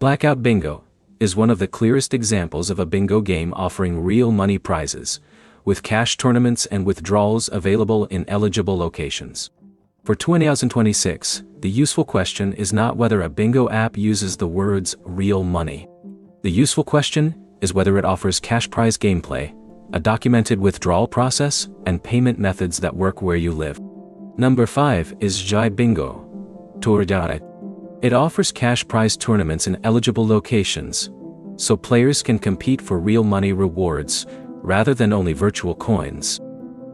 Blackout Bingo is one of the clearest examples of a bingo game offering real money prizes, with cash tournaments and withdrawals available in eligible locations. For 2026, the useful question is not whether a bingo app uses the words real money. The useful question is whether it offers cash prize gameplay, a documented withdrawal process, and payment methods that work where you live. Number 5 is Jai Bingo. It offers cash prize tournaments in eligible locations, so players can compete for real money rewards, rather than only virtual coins.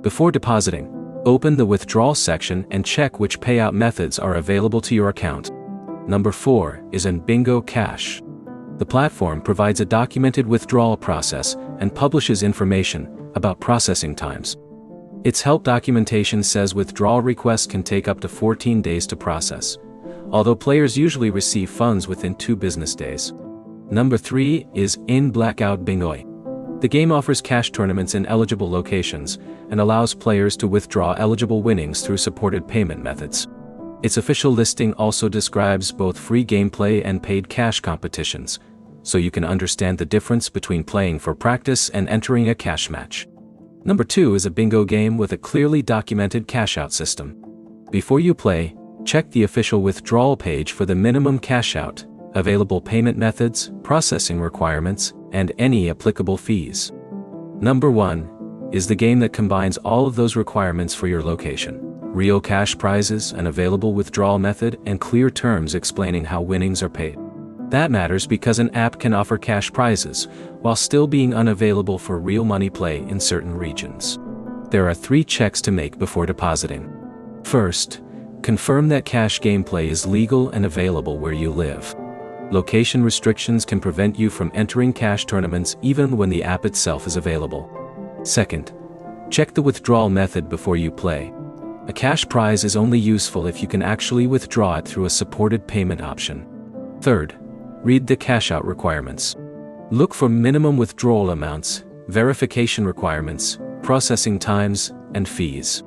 Before depositing, open the withdrawal section and check which payout methods are available to your account. Number 4 is Bingo Cash. The platform provides a documented withdrawal process and publishes information about processing times. Its help documentation says withdrawal requests can take up to 14 days to process, although players usually receive funds within 2 business days. Number 3 is Blackout Bingo. The game offers cash tournaments in eligible locations and allows players to withdraw eligible winnings through supported payment methods. Its official listing also describes both free gameplay and paid cash competitions, so you can understand the difference between playing for practice and entering a cash match. Number 2 is a bingo game with a clearly documented cash-out system. Before you play, check the official withdrawal page for the minimum cash-out, available payment methods, processing requirements, and any applicable fees. Number 1 is the game that combines all of those requirements for your location: real cash prizes, an available withdrawal method, and clear terms explaining how winnings are paid. That matters because an app can offer cash prizes, while still being unavailable for real money play in certain regions. There are 3 checks to make before depositing. First, confirm that cash gameplay is legal and available where you live. Location restrictions can prevent you from entering cash tournaments even when the app itself is available. Second, check the withdrawal method before you play. A cash prize is only useful if you can actually withdraw it through a supported payment option. Third, read the cash-out requirements. Look for minimum withdrawal amounts, verification requirements, processing times, and fees.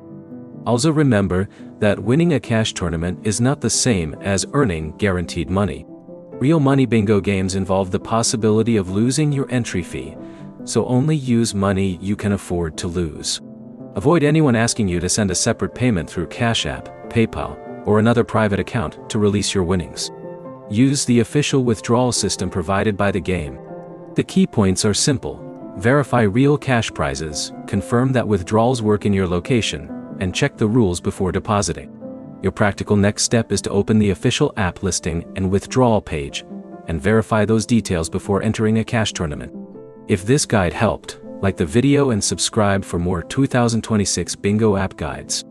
Also remember that winning a cash tournament is not the same as earning guaranteed money. Real money bingo games involve the possibility of losing your entry fee, so only use money you can afford to lose. Avoid anyone asking you to send a separate payment through Cash App, PayPal, or another private account to release your winnings. Use the official withdrawal system provided by the game. The key points are simple: verify real cash prizes, confirm that withdrawals work in your location, and check the rules before depositing. Your practical next step is to open the official app listing and withdrawal page, and verify those details before entering a cash tournament. If this guide helped, like the video and subscribe for more 2026 bingo app guides.